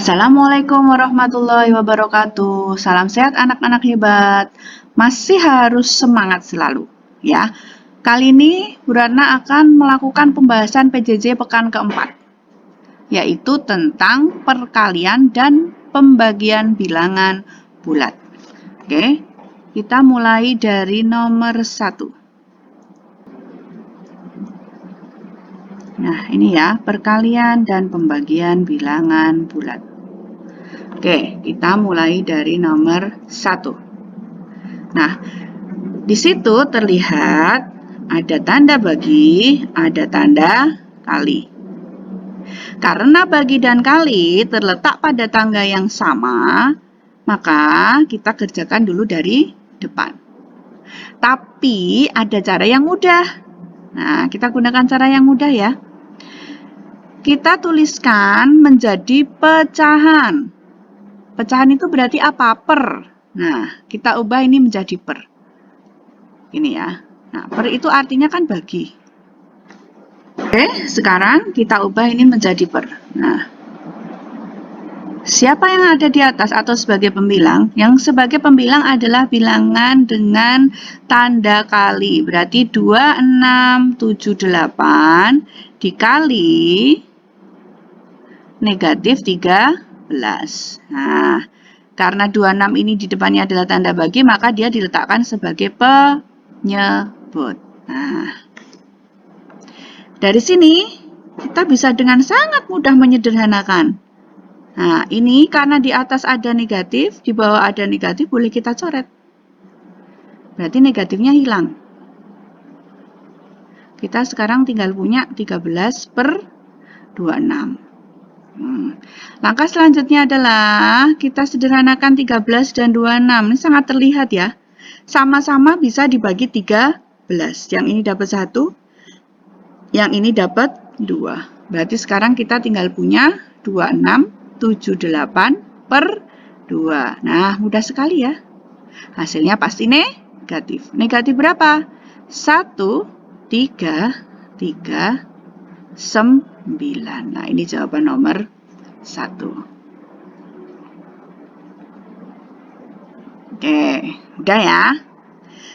Assalamualaikum warahmatullahi wabarakatuh. Salam sehat anak-anak hebat. Masih harus semangat selalu, ya. Kali ini Bu Ratna akan melakukan pembahasan PJJ pekan keempat, yaitu tentang perkalian dan pembagian bilangan bulat. Oke, kita mulai dari nomor 1. Nah, ini ya, perkalian dan pembagian bilangan bulat. Oke, kita mulai dari nomor 1. Nah, di situ terlihat ada tanda bagi, ada tanda kali. Karena bagi dan kali terletak pada tangga yang sama, maka kita kerjakan dulu dari depan. Tapi ada cara yang mudah. Nah, kita gunakan cara yang mudah ya. Kita tuliskan menjadi pecahan. Pecahan itu berarti apa? Per. Nah, kita ubah ini menjadi per. Ini ya. Nah, per itu artinya kan bagi. Oke, sekarang kita ubah ini menjadi per. Nah, siapa yang ada di atas atau sebagai pembilang? Yang sebagai pembilang adalah bilangan dengan tanda kali. Berarti 2678 dikali negatif 13. Nah, karena 26 ini di depannya adalah tanda bagi, maka dia diletakkan sebagai penyebut. Nah, dari sini kita bisa dengan sangat mudah menyederhanakan. Nah, ini karena di atas ada negatif, di bawah ada negatif, boleh kita coret. Berarti negatifnya hilang. Kita sekarang tinggal punya 13/26. Langkah selanjutnya adalah kita sederhanakan 13 dan 26. Ini sangat terlihat ya. Sama-sama bisa dibagi 13. Yang ini dapat 1, yang ini dapat 2. Berarti sekarang kita tinggal punya 2678/2. Nah, mudah sekali ya. Hasilnya pasti negatif. Negatif berapa? 1, 3, 3, 9. Nah, ini jawaban nomor 1. Oke, udah ya.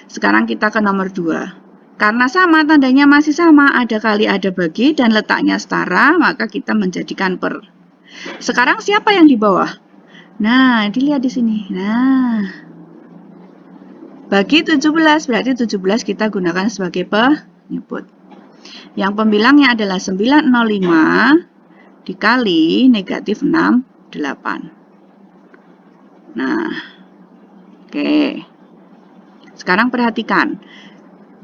Sekarang kita ke nomor 2. Karena sama, tandanya masih sama, ada kali ada bagi dan letaknya setara, maka kita menjadikan per. Sekarang siapa yang di bawah? Nah, dilihat di sini. Nah, bagi 17, berarti 17 kita gunakan sebagai penyebut. Yang pembilangnya adalah 905 dikali negatif 68. Nah, oke. Sekarang perhatikan.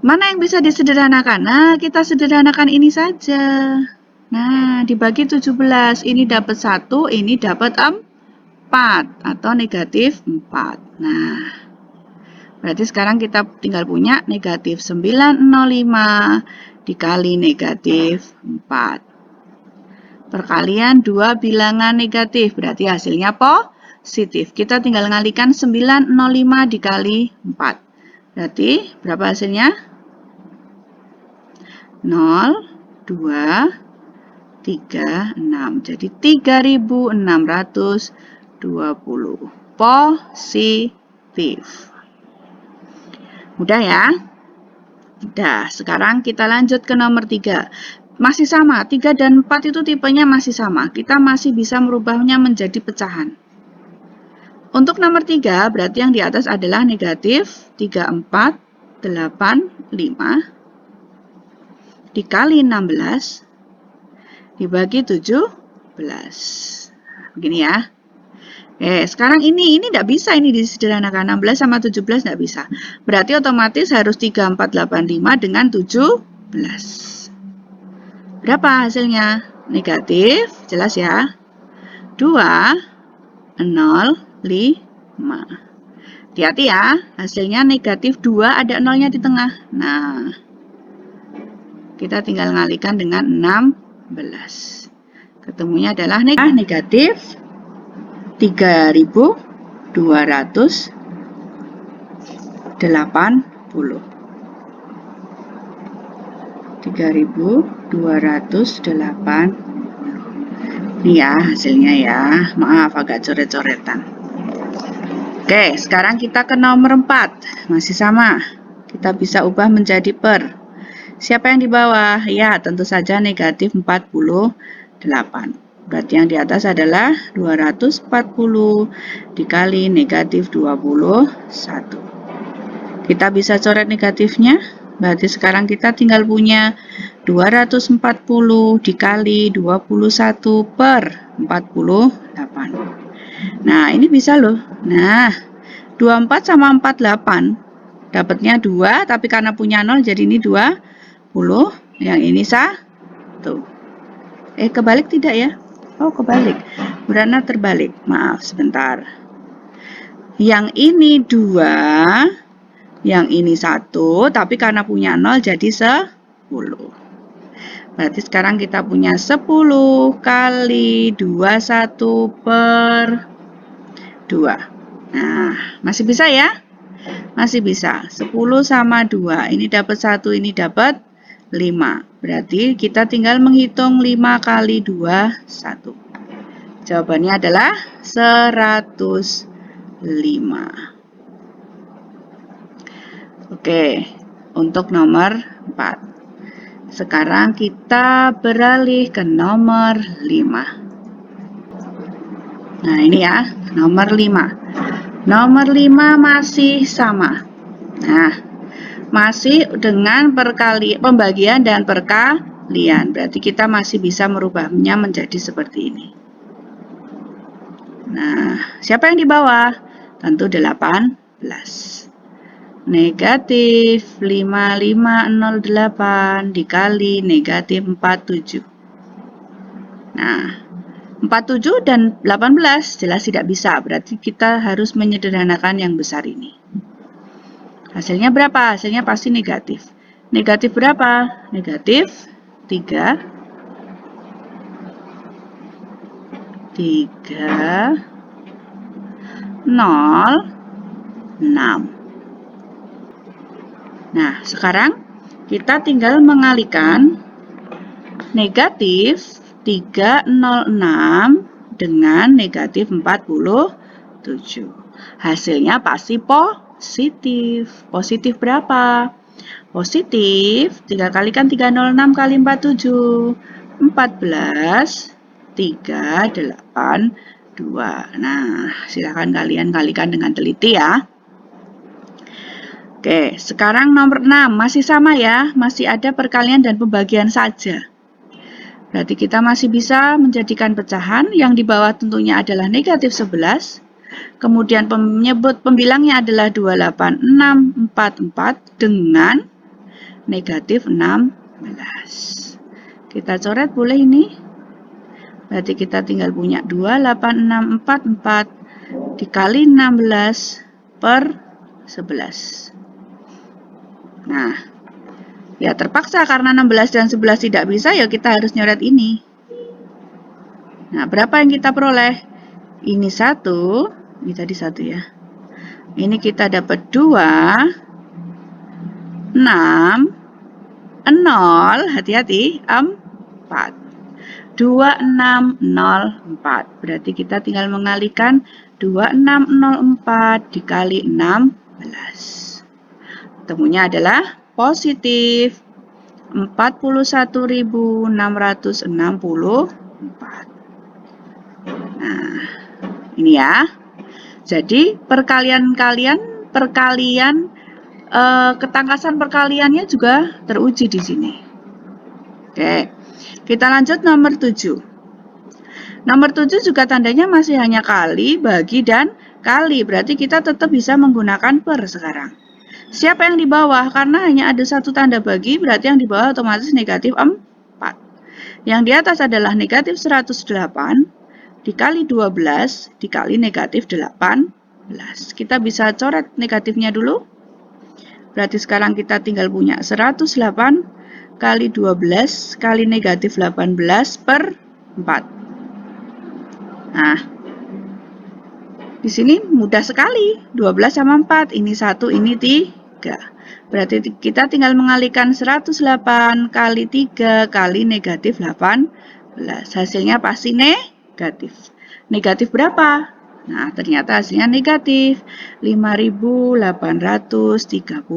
Mana yang bisa disederhanakan? Nah, kita sederhanakan ini saja. Nah, dibagi 17. Ini dapat 1, ini dapat 4. Atau negatif 4. Nah, berarti sekarang kita tinggal punya negatif 905 dikali negatif 4. Perkalian dua bilangan negatif, berarti hasilnya positif. Kita tinggal ngalikan 905 dikali 4. Berarti berapa hasilnya? 0, 2, 3, 6. Jadi 3620. Positif. Mudah ya? Udah, sekarang kita lanjut ke nomor 3. Masih sama, 3 dan 4 itu tipenya masih sama. Kita masih bisa merubahnya menjadi pecahan. Untuk nomor 3, berarti yang di atas adalah negatif 3485 dikali 16 dibagi 17. Begini ya. Sekarang ini tidak bisa ini disederhanakan. 16 sama 17 tidak bisa. Berarti otomatis harus 3485 dengan 17. Berapa hasilnya? Negatif, jelas ya. 2, 0, 5. Hati-hati ya, hasilnya negatif 2 ada nolnya di tengah. Nah, kita tinggal ngalikan dengan 16. Ketemunya adalah negatif 3280. 3280. Ini ya hasilnya ya. Maaf agak coret-coretan. Oke, sekarang kita ke nomor 4. Masih sama. Kita bisa ubah menjadi per. Siapa yang di bawah? Ya, tentu saja negatif 48. Berarti yang di atas adalah 240 dikali negatif 21. Kita bisa coret negatifnya. Berarti sekarang kita tinggal punya 240 dikali 21 per 48. Nah, ini bisa loh. Nah, 24 sama 48. Dapatnya 2, tapi karena punya 0 jadi ini 20. Yang ini 1. Kebalik tidak ya? Oh, kebalik. Berana terbalik. Maaf, sebentar. Yang ini 2, yang ini 1, tapi karena punya 0 jadi 10. Berarti sekarang kita punya 10 kali 21 per 2. Nah, masih bisa ya? Masih bisa. 10 sama 2. Ini dapat 1, ini dapat 5. Berarti kita tinggal menghitung 5 kali 2, 1. Jawabannya adalah 105. Oke, untuk nomor 4. Sekarang kita beralih ke nomor 5. Nah, ini ya, nomor 5. Nomor 5 masih sama. Nah, masih dengan pembagian dan perkalian. Berarti kita masih bisa merubahnya menjadi seperti ini. Nah, siapa yang di bawah? Tentu 18. Negatif 5508 dikali negatif 47. Nah, 47 dan 18 jelas tidak bisa, berarti kita harus menyederhanakan yang besar ini. Hasilnya berapa? Hasilnya pasti negatif. Negatif berapa? Negatif 3, 0, 6. Nah, sekarang kita tinggal mengalihkan negatif 306 dengan negatif 47. Hasilnya pasti positif. Positif berapa? Positif 3 kalikan 306 kali 47. 14, 3, 8, 2. Nah, silakan kalian kalikan dengan teliti ya. Oke, sekarang nomor 6. Masih sama ya, masih ada perkalian dan pembagian saja. Berarti kita masih bisa menjadikan pecahan, yang di bawah tentunya adalah negatif 11. Kemudian penyebut pembilangnya adalah 28644 dengan negatif 16. Kita coret boleh ini. Berarti kita tinggal punya 28644 dikali 16 per 11. Nah, ya terpaksa karena 16 dan 11 tidak bisa, ya kita harus nyoret ini. Nah, berapa yang kita peroleh? Ini 1, ini tadi 1 ya. Ini kita dapat 2, 6, 0, hati-hati, 4. 2604. Berarti kita tinggal mengalihkan 2604 dikali 16. Temunya adalah positif 41.664. Nah, ini ya. Jadi perkalian ketangkasan perkaliannya juga teruji di sini. Oke, kita lanjut nomor 7. Nomor 7 juga tandanya masih hanya kali, bagi, dan kali. Berarti kita tetap bisa menggunakan per sekarang. Siapa yang di bawah? Karena hanya ada satu tanda bagi, berarti yang di bawah otomatis negatif 4. Yang di atas adalah negatif 108 dikali 12 dikali negatif 18. Kita bisa coret negatifnya dulu. Berarti sekarang kita tinggal punya 108 kali 12 kali negatif 18 per 4. Nah, di sini mudah sekali. 12 sama 4, ini 1, ini 3. Berarti kita tinggal mengalihkan 108 kali 3 kali negatif 18. Hasilnya pasti negatif. Negatif berapa? Nah, ternyata hasilnya negatif 5.832.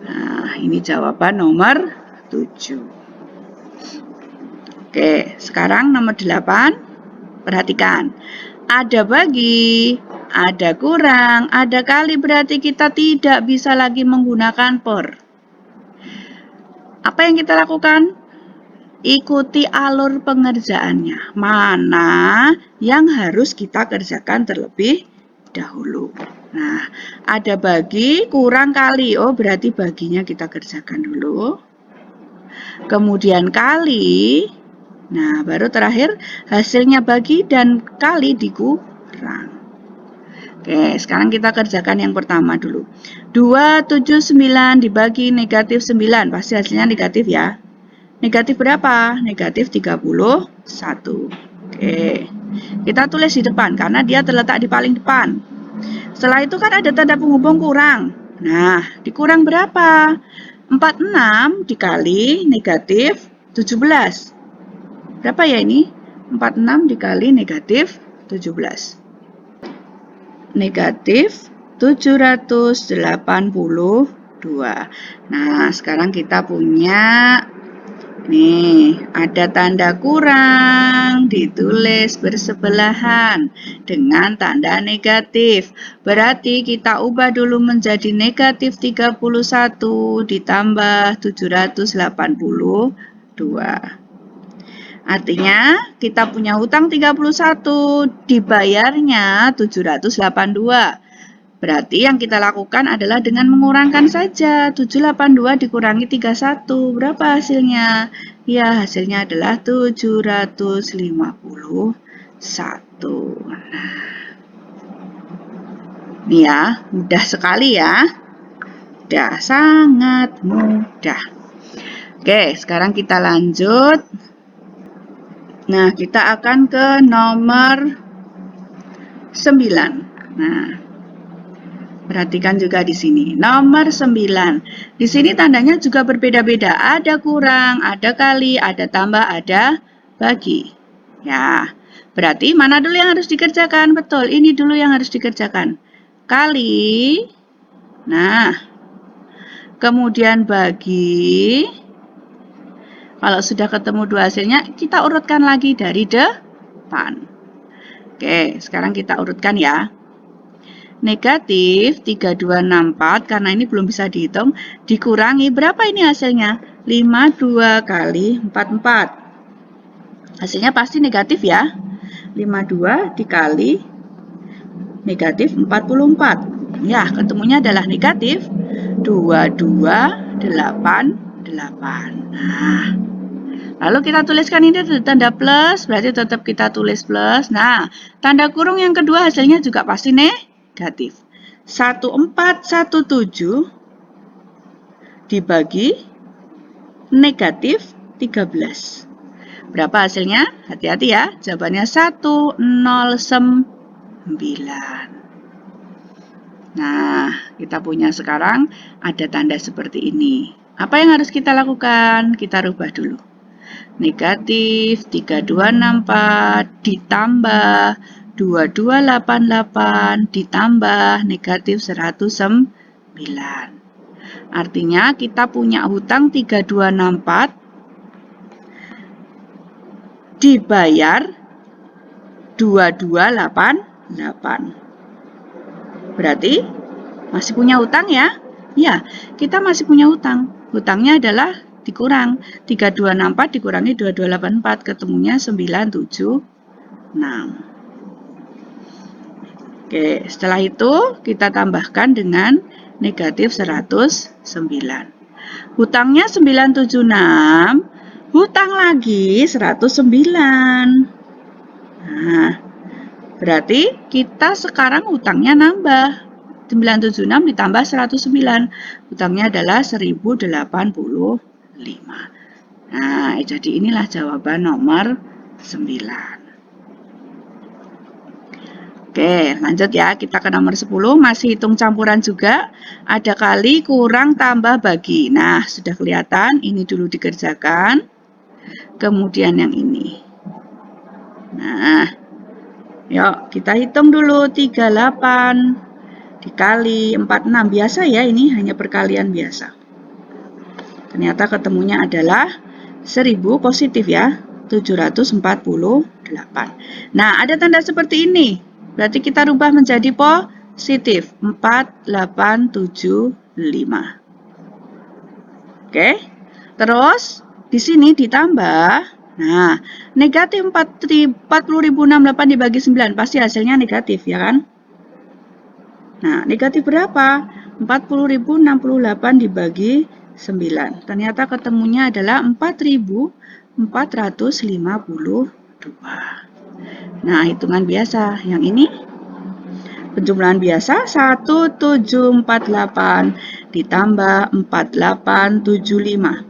Nah, ini jawaban nomor 7. Oke, sekarang nomor 8. Perhatikan. Ada bagi, ada kurang, ada kali, berarti kita tidak bisa lagi menggunakan per. Apa yang kita lakukan? Ikuti alur pengerjaannya. Mana yang harus kita kerjakan terlebih dahulu. Nah, ada bagi, kurang, kali. Oh, berarti baginya kita kerjakan dulu. Kemudian kali. Nah, baru terakhir hasilnya bagi dan kali dikurang. Oke, sekarang kita kerjakan yang pertama dulu. 279 dibagi negatif 9. Pasti hasilnya negatif ya. Negatif berapa? Negatif 31. Oke, kita tulis di depan karena dia terletak di paling depan. Setelah itu kan ada tanda penghubung kurang. Nah, dikurang berapa? 46 dikali negatif 17. Berapa ya ini? 46 dikali negatif 17. Negatif 782. Nah, sekarang kita punya nih, ada tanda kurang ditulis bersebelahan dengan tanda negatif. Berarti kita ubah dulu menjadi negatif 31 ditambah 782. Artinya kita punya hutang 31, dibayarnya 782. Berarti yang kita lakukan adalah dengan mengurangkan saja. 782 dikurangi 31. Berapa hasilnya? Ya, hasilnya adalah 751. Nah, ini ya, mudah sekali ya. Mudah, sangat mudah. Oke, sekarang kita lanjut. Nah, kita akan ke nomor 9. Nah, perhatikan juga di sini. Nomor 9. Di sini tandanya juga berbeda-beda. Ada kurang, ada kali, ada tambah, ada bagi. Ya, berarti mana dulu yang harus dikerjakan? Betul, ini dulu yang harus dikerjakan. Kali. Nah, kemudian bagi. Kalau sudah ketemu dua hasilnya, kita urutkan lagi dari depan. Oke, sekarang kita urutkan ya. Negatif 3264, karena ini belum bisa dihitung, dikurangi berapa ini hasilnya? 52 kali 44. Hasilnya pasti negatif ya. 52 dikali negatif 44. Ya, ketemunya adalah negatif 2288. Nah, lalu kita tuliskan ini tanda plus, berarti tetap kita tulis plus. Nah, tanda kurung yang kedua hasilnya juga pasti negatif. 1417 dibagi negatif 13. Berapa hasilnya? Hati-hati ya, jawabannya 109. Nah, kita punya sekarang ada tanda seperti ini. Apa yang harus kita lakukan? Kita rubah dulu. Negatif 3264 ditambah 2288 ditambah negatif 109. Artinya kita punya hutang 3264 dibayar 2288. Berarti masih punya hutang ya? Ya, kita masih punya hutang. Hutangnya adalah dikurang 3264 dikurangi 2284, ketemunya 976. Oke, setelah itu kita tambahkan dengan negatif 109. Hutangnya 976, hutang lagi 109. Nah, berarti kita sekarang hutangnya nambah. 976 ditambah 109. Hutangnya adalah 1085. Nah, jadi inilah jawaban nomor 9. Oke, lanjut ya. Kita ke nomor 10. Masih hitung campuran juga. Ada kali, kurang, tambah, bagi. Nah, sudah kelihatan. Ini dulu dikerjakan. Kemudian yang ini. Nah, yuk kita hitung dulu. 38 dikali 46. Biasa ya, ini hanya perkalian biasa. Ternyata ketemunya adalah 1000 positif ya, 748. Nah, ada tanda seperti ini. Berarti kita rubah menjadi positif, 4875. Oke. Terus di sini ditambah. Nah, negatif 40.068 dibagi 9 pasti hasilnya negatif ya kan? Nah, negatif berapa? 40.068 dibagi 9. Ternyata ketemunya adalah 4.452. Nah, hitungan biasa. Yang ini penjumlahan biasa 1748 ditambah 4875.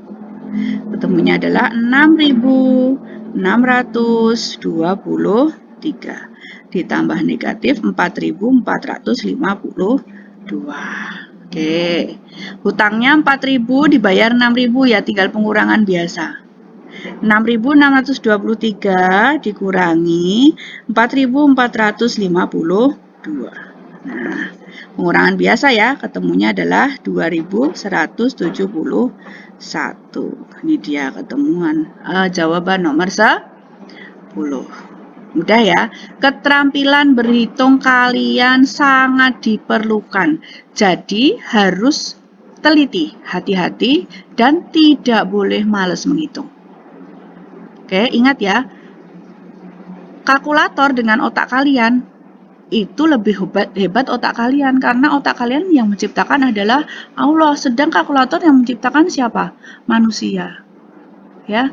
Ketemunya adalah 6.623 ditambah negatif 4.452. Oke, hutangnya 4.000 dibayar 6.000 ya, tinggal pengurangan biasa. 6.623 dikurangi 4.452. Nah, pengurangan biasa ya, ketemunya adalah 2.171. Ini dia ketemuan jawaban nomor 10. Mudah ya. Keterampilan berhitung kalian sangat diperlukan. Jadi harus teliti, hati-hati, dan tidak boleh malas menghitung. Oke, ingat ya. Kalkulator dengan otak kalian itu lebih hebat otak kalian, karena otak kalian yang menciptakan adalah Allah, sedang kalkulator yang menciptakan siapa? Manusia. Ya.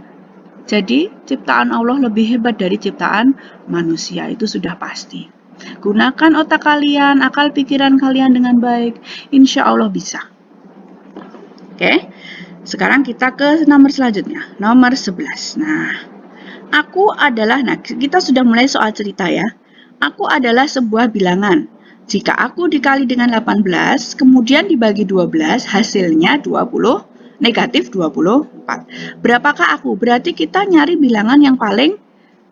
Jadi ciptaan Allah lebih hebat dari ciptaan manusia, itu sudah pasti. Gunakan otak kalian, akal pikiran kalian dengan baik, insya Allah bisa. Oke, sekarang kita ke nomor selanjutnya, nomor 11. Nah, aku adalah, nah kita sudah mulai soal cerita ya. Aku adalah sebuah bilangan. Jika aku dikali dengan 18, kemudian dibagi 12, hasilnya 20, negatif 24. Berapakah aku? Berarti kita nyari bilangan yang paling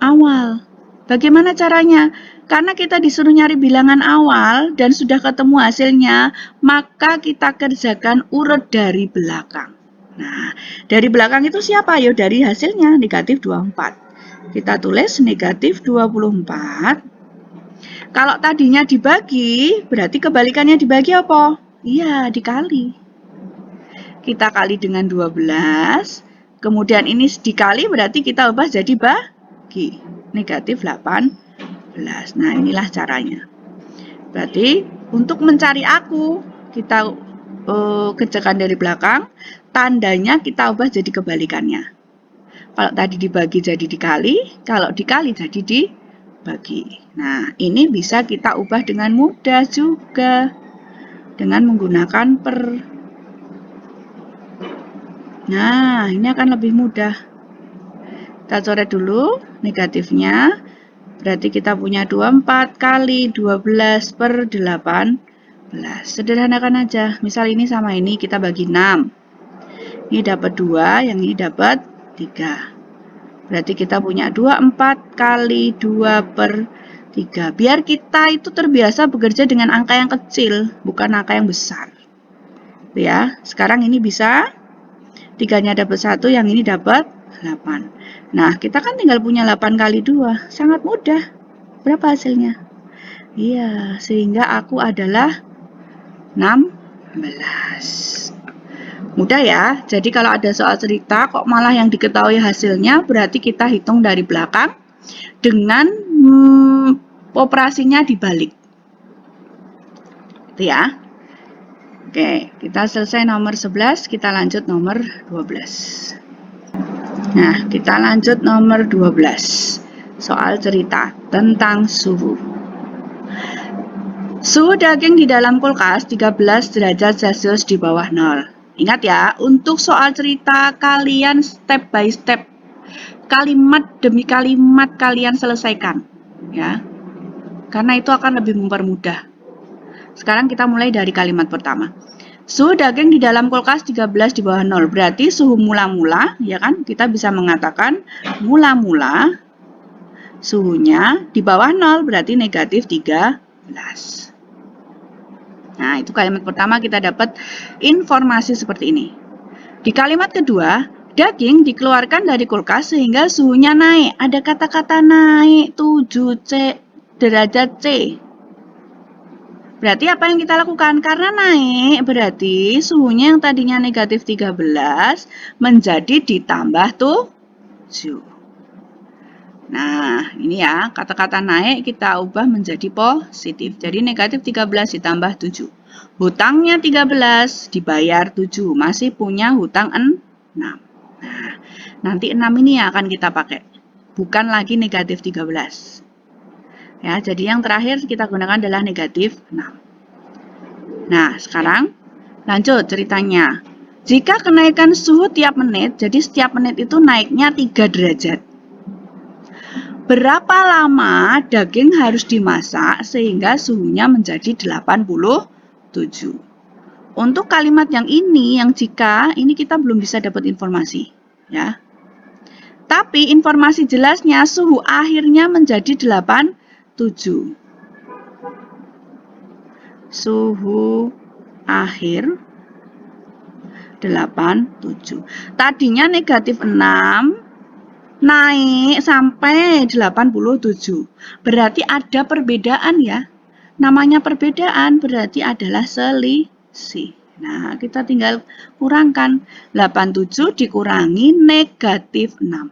awal. Bagaimana caranya? Karena kita disuruh nyari bilangan awal dan sudah ketemu hasilnya, maka kita kerjakan urut dari belakang. Nah, dari belakang itu siapa? Yo, dari hasilnya, negatif 24. Kita tulis negatif 24. Kalau tadinya dibagi, berarti kebalikannya dibagi apa? Iya, dikali. Kita kali dengan 12, kemudian ini dikali berarti kita ubah jadi bagi. Negatif 18. Nah, inilah caranya. Berarti untuk mencari aku, kita kerjakan dari belakang, tandanya kita ubah jadi kebalikannya. Kalau tadi dibagi jadi dikali, kalau dikali jadi dibagi. Nah, ini bisa kita ubah dengan mudah juga dengan menggunakan per. Nah, ini akan lebih mudah. Kita coret dulu negatifnya. Berarti kita punya 24 kali 12 per 18. Sederhanakan aja. Misal ini sama ini kita bagi 6. Ini dapat 2, yang ini dapat 3. Berarti kita punya 24 kali 2 per 3. Biar kita itu terbiasa bekerja dengan angka yang kecil, bukan angka yang besar. Ya, sekarang ini bisa 3-nya dapat 1, yang ini dapat 8. Nah, kita kan tinggal punya 8 kali 2. Sangat mudah. Berapa hasilnya? Iya, sehingga aku adalah 16. Mudah ya. Jadi kalau ada soal cerita kok malah yang diketahui hasilnya, berarti kita hitung dari belakang dengan operasinya dibalik. Itu ya. Oke, kita selesai nomor 11, kita lanjut nomor 12. Nah, kita lanjut nomor 12. Soal cerita tentang suhu. Suhu daging di dalam kulkas 13 derajat Celcius di bawah 0. Ingat ya, untuk soal cerita kalian step by step, kalimat demi kalimat kalian selesaikan. Ya, karena itu akan lebih mempermudah. Sekarang kita mulai dari kalimat pertama. Suhu daging di dalam kulkas 13 di bawah 0. Berarti suhu mula-mula, ya kan? Kita bisa mengatakan mula-mula suhunya di bawah 0 berarti negatif 13. Nah, itu kalimat pertama kita dapat informasi seperti ini. Di kalimat kedua, daging dikeluarkan dari kulkas sehingga suhunya naik. Ada kata-kata naik 7 derajat C. Berarti apa yang kita lakukan? Karena naik berarti suhunya yang tadinya negatif 13 menjadi ditambah 7. Nah, ini ya, kata-kata naik kita ubah menjadi positif. Jadi negatif 13 ditambah 7. Hutangnya 13 dibayar 7. Masih punya hutang 6. Nah, nanti 6 ini yang akan kita pakai. Bukan lagi negatif 13. Ya, jadi yang terakhir kita gunakan adalah negatif 6. Nah, sekarang lanjut ceritanya. Jika kenaikan suhu tiap menit, jadi setiap menit itu naiknya 3 derajat. Berapa lama daging harus dimasak sehingga suhunya menjadi 87? Untuk kalimat yang ini, yang jika, ini kita belum bisa dapat informasi. Ya. Tapi informasi jelasnya suhu akhirnya menjadi 87. Suhu akhir 87. Tadinya negatif 6, naik sampai 87. Berarti ada perbedaan ya. Namanya perbedaan berarti adalah selisih. Nah, kita tinggal kurangkan. 87 dikurangi negatif 6.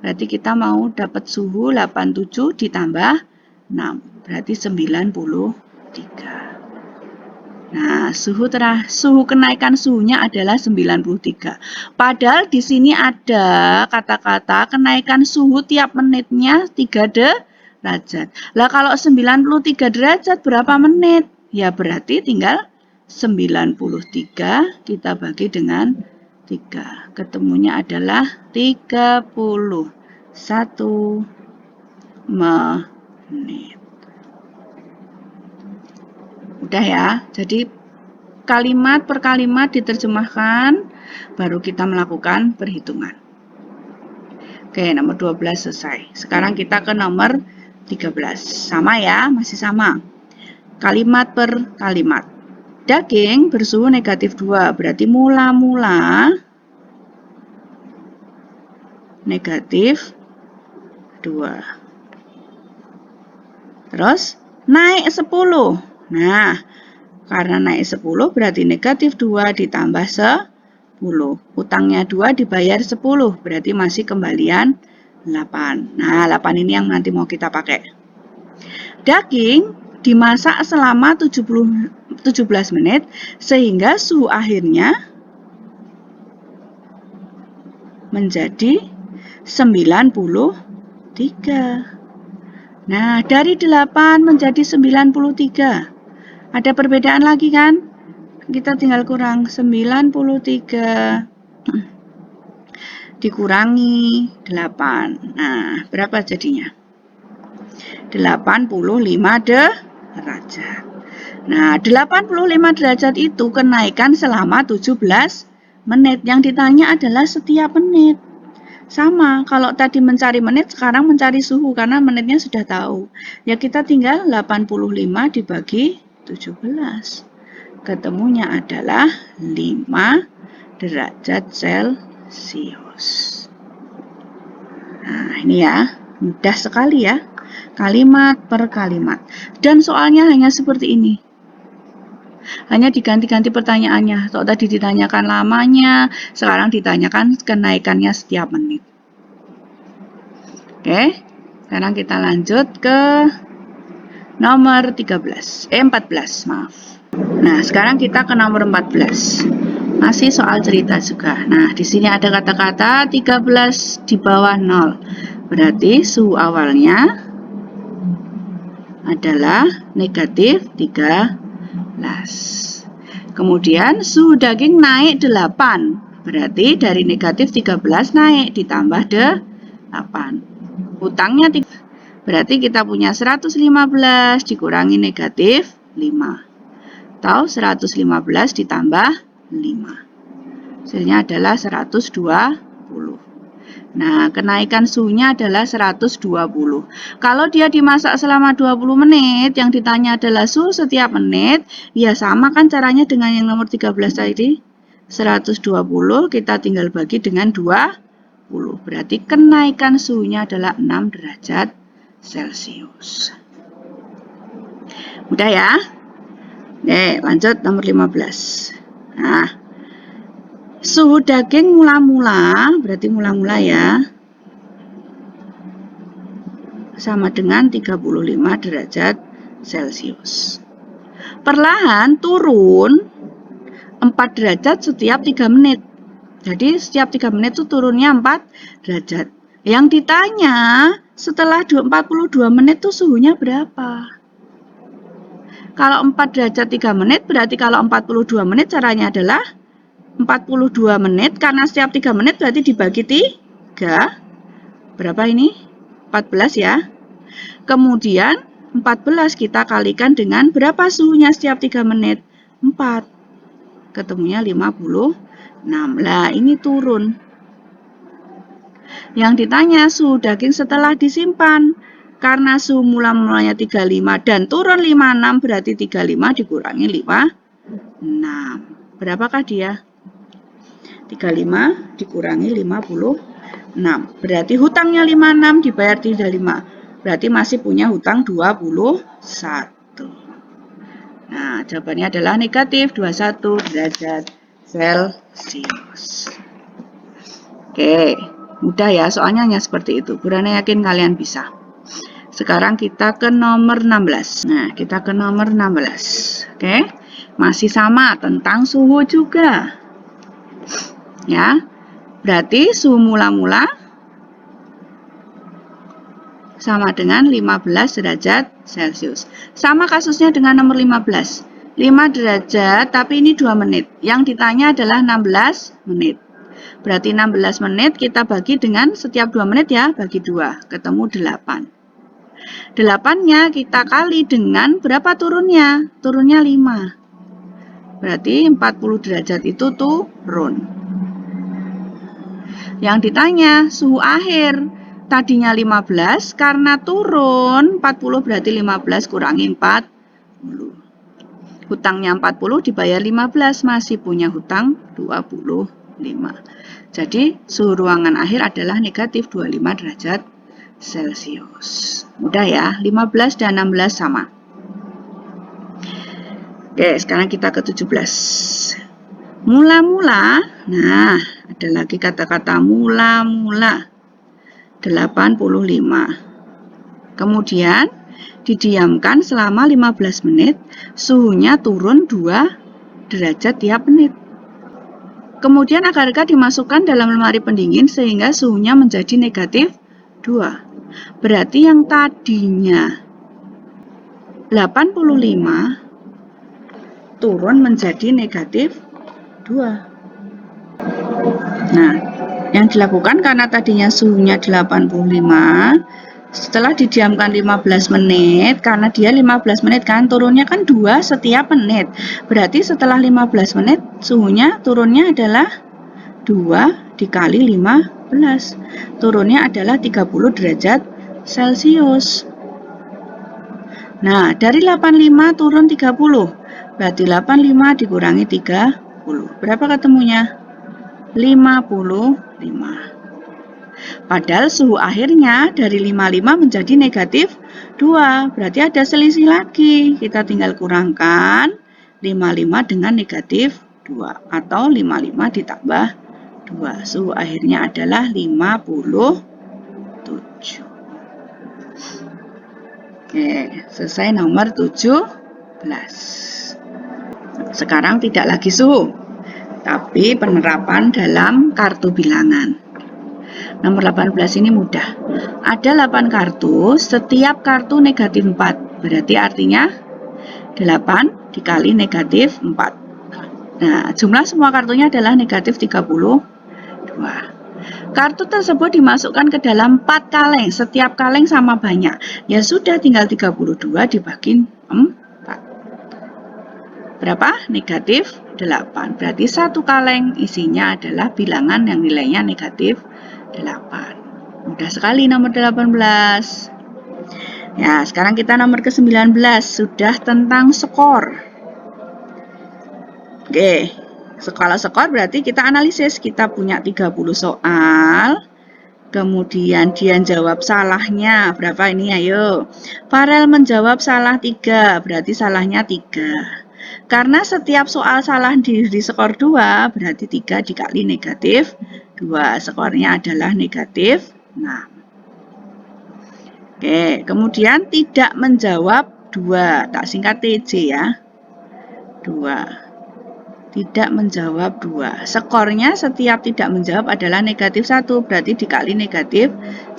Berarti kita mau dapat suhu 87 ditambah 6. Berarti 93. Nah, suhu kenaikan suhunya adalah 93. Padahal di sini ada kata-kata kenaikan suhu tiap menitnya 3 derajat. Lah kalau 93 derajat berapa menit? Ya berarti tinggal 93 kita bagi dengan 3. Ketemunya adalah 31 menit. Udah ya, jadi kalimat per kalimat diterjemahkan, baru kita melakukan perhitungan. Oke, nomor 12 selesai. Sekarang kita ke nomor 13. Sama ya, masih sama. Kalimat per kalimat. Daging bersuhu negatif 2, berarti mula-mula negatif 2. Terus naik 10. Nah, karena naik 10 berarti negatif 2 ditambah 10. Utangnya 2 dibayar 10, berarti masih kembalian 8. Nah, 8 ini yang nanti mau kita pakai. Daging dimasak selama 17 menit sehingga suhu akhirnya menjadi 93. Nah, dari 8 menjadi 93. Ada perbedaan lagi kan? Kita tinggal kurang 93 dikurangi 8. Nah, berapa jadinya? 85 derajat. Nah, 85 derajat itu kenaikan selama 17 menit. Yang ditanya adalah setiap menit. Sama, kalau tadi mencari menit, sekarang mencari suhu karena menitnya sudah tahu. Ya kita tinggal 85 dibagi 17. Ketemunya adalah 5 derajat Celcius. Nah, ini ya, mudah sekali ya. Kalimat per kalimat. Dan soalnya hanya seperti ini. Hanya diganti-ganti pertanyaannya. Kalau tadi ditanyakan lamanya, sekarang ditanyakan kenaikannya setiap menit. Oke, sekarang kita lanjut ke nomor 14, maaf. Nah, sekarang kita ke nomor 14. Masih soal cerita juga. Nah, di sini ada kata-kata 13 di bawah 0. Berarti suhu awalnya adalah negatif 13. Kemudian suhu daging naik 8. Berarti dari negatif 13 naik ditambah 8. Hutangnya 3. Berarti kita punya 115 dikurangi negatif 5. Atau 115 ditambah 5. Hasilnya adalah 120. Nah, kenaikan suhunya adalah 120. Kalau dia dimasak selama 20 menit, yang ditanya adalah suhu setiap menit, ya sama kan caranya dengan yang nomor 13 tadi. 120 kita tinggal bagi dengan 20. Berarti kenaikan suhunya adalah 6 derajat Celcius. Mudah ya? Oke, lanjut nomor 15. Nah, suhu daging mula-mula, berarti mula-mula ya, sama dengan 35 derajat Celcius. Perlahan turun 4 derajat setiap 3 menit. Jadi setiap 3 menit itu turunnya 4 derajat. Yang ditanya setelah 42 menit itu suhunya berapa? Kalau 4 derajat 3 menit, berarti kalau 42 menit caranya adalah 42 menit, karena setiap 3 menit berarti dibagi 3. Berapa ini? 14 ya. Kemudian 14 kita kalikan dengan berapa suhunya setiap 3 menit? 4. Ketemunya 56. Lah, ini turun. Yang ditanya suhu daging setelah disimpan. Karena suhu mula-mulanya 35 dan turun 56, berarti 35 dikurangi 56. Berapakah dia? 35 dikurangi 56. Berarti hutangnya 56 dibayar 35. Berarti masih punya hutang 21. Nah, jawabannya adalah negatif 21 derajat Celcius. Oke, mudah ya, soalnya hanya seperti itu. Burana yakin kalian bisa. Sekarang kita ke nomor 16. Nah, kita ke nomor 16. Oke, masih sama tentang suhu juga. Ya, berarti suhu mula-mula sama dengan 15 derajat Celcius. Sama kasusnya dengan nomor 15. 5 derajat, tapi ini 2 menit. Yang ditanya adalah 16 menit. Berarti 16 menit kita bagi dengan setiap 2 menit ya, bagi 2. Ketemu 8. 8-nya kita kali dengan berapa turunnya? Turunnya 5. Berarti 40 derajat itu turun. Yang ditanya suhu akhir. Tadinya 15, karena turun 40 berarti 15 kurangi 40. Hutangnya 40 dibayar 15, masih punya hutang 25. Jadi suhu ruangan akhir adalah negatif 25 derajat Celcius. Mudah ya, 15 dan 16 sama. Oke, sekarang kita ke 17. Mula-mula, nah ada lagi kata-kata mula-mula. 85. Kemudian didiamkan selama 15 menit, suhunya turun 2 derajat tiap menit. Kemudian agar-agar dimasukkan dalam lemari pendingin sehingga suhunya menjadi negatif 2. Berarti yang tadinya 85 turun menjadi negatif 2. Nah, yang dilakukan karena tadinya suhunya 85, setelah didiamkan 15 menit, karena dia 15 menit kan, turunnya kan 2 setiap menit. Berarti setelah 15 menit, suhunya turunnya adalah 2 dikali 15. Turunnya adalah 30 derajat Celcius. Nah, dari 85 turun 30. Berarti 85 dikurangi 30. Berapa ketemunya? 55. Padahal suhu akhirnya dari 55 menjadi negatif 2. Berarti ada selisih lagi. Kita tinggal kurangkan 55 dengan negatif 2. Atau 55 ditambah 2. Suhu akhirnya adalah 57. Oke, selesai nomor 17. Sekarang tidak lagi suhu, tapi penerapan dalam kartu bilangan. Nomor 18 ini mudah. Ada 8 kartu, setiap kartu negatif 4. Berarti artinya 8 dikali negatif 4. Nah, jumlah semua kartunya adalah negatif 32. Kartu tersebut dimasukkan ke dalam 4 kaleng. Setiap kaleng sama banyak. Ya sudah, tinggal 32 dibagi 4. Berapa? Negatif 8. Berarti satu kaleng isinya adalah bilangan yang nilainya negatif 8. Mudah sekali nomor 18. Ya, sekarang kita nomor ke-19, sudah tentang skor. Oke, kalau skor berarti kita analisis, kita punya 30 soal, kemudian dia jawab salahnya berapa ini, ayo. Farel menjawab salah 3, berarti salahnya 3. Karena setiap soal salah di skor 2, berarti 3 dikali negatif 2, skornya adalah negatif 6. Oke, kemudian tidak menjawab 2, tak singkat TJ ya. 2. Tidak menjawab 2. Skornya setiap tidak menjawab adalah negatif 1, berarti dikali negatif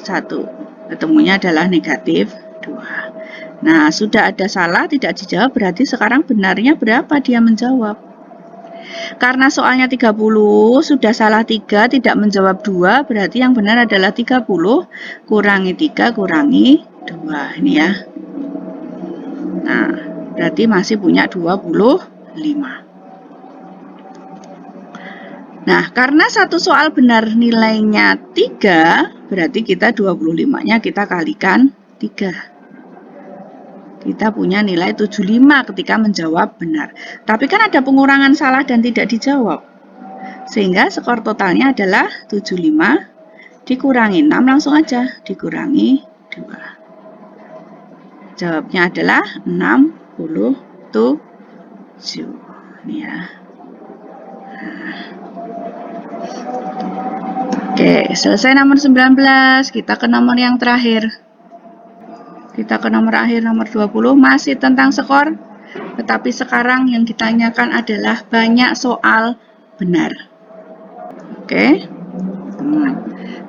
1. Ketemunya adalah negatif 2. Nah, sudah ada salah, tidak dijawab, berarti sekarang benarnya berapa dia menjawab. Karena soalnya 30, sudah salah 3, tidak menjawab 2, berarti yang benar adalah 30, kurangi 3, kurangi 2. Ini ya. Nah, berarti masih punya 25. Nah, karena satu soal benar nilainya 3, berarti kita 25-nya kita kalikan 3. Kita punya nilai 75 ketika menjawab benar. Tapi kan ada pengurangan salah dan tidak dijawab. Sehingga skor totalnya adalah 75 dikurangi 6, langsung aja dikurangi 2. Jawabnya adalah 67. Ini ya. Oke, selesai nomor 19. Kita ke nomor yang terakhir. Kita ke nomor akhir, nomor 20. Masih tentang skor. Tetapi sekarang yang ditanyakan adalah banyak soal benar. Oke.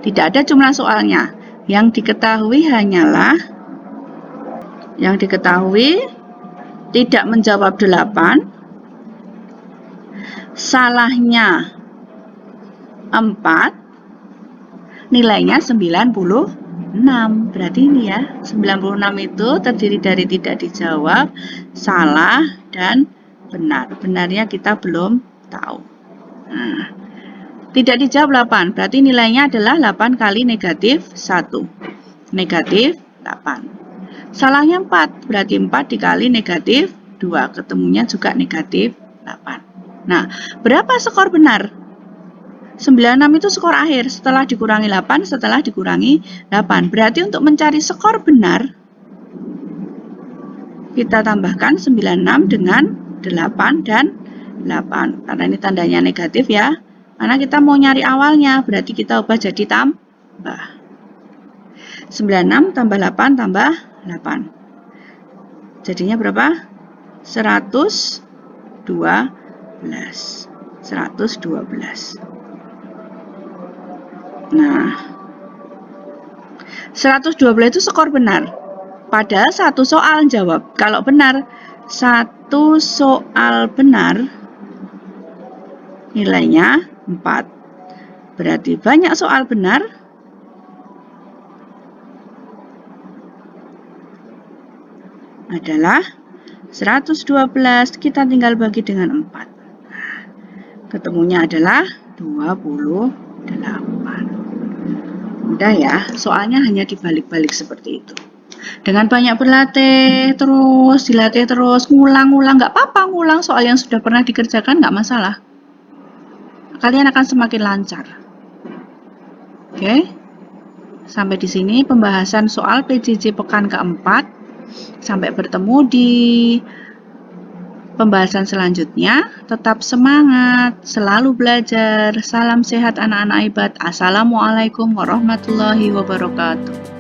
Tidak ada jumlah soalnya. Yang diketahui hanyalah tidak menjawab 8. Salahnya 4. Nilainya 96. Berarti ini ya, 96 itu terdiri dari tidak dijawab, salah, dan benar. Benarnya kita belum tahu. Nah, tidak dijawab 8, berarti nilainya adalah 8 kali negatif 1. Negatif 8. Salahnya 4, berarti 4 dikali negatif 2. Ketemunya juga negatif 8. Nah, berapa skor benar? 96 itu skor akhir, setelah dikurangi 8, setelah dikurangi 8. Berarti untuk mencari skor benar, kita tambahkan 96 dengan 8 dan 8. Karena ini tandanya negatif ya. Karena kita mau nyari awalnya, berarti kita ubah jadi tambah. 96 tambah 8 tambah 8. Jadinya berapa? 112. 112. Nah, 112 itu skor benar. Padahal satu soal jawab. Kalau benar, satu soal benar nilainya 4. Berarti banyak soal benar adalah 112. Kita tinggal bagi dengan 4. Nah, ketemunya adalah 28. Mudah ya, soalnya hanya dibalik-balik seperti itu. Dengan banyak berlatih, terus dilatih terus, ngulang-ngulang, nggak apa-apa ngulang soal yang sudah pernah dikerjakan, nggak masalah. Kalian akan semakin lancar. Oke, sampai di sini pembahasan soal PJJ pekan keempat. Sampai bertemu di pembahasan selanjutnya. Tetap semangat, selalu belajar. Salam sehat anak-anak hebat. Assalamualaikum warahmatullahi wabarakatuh.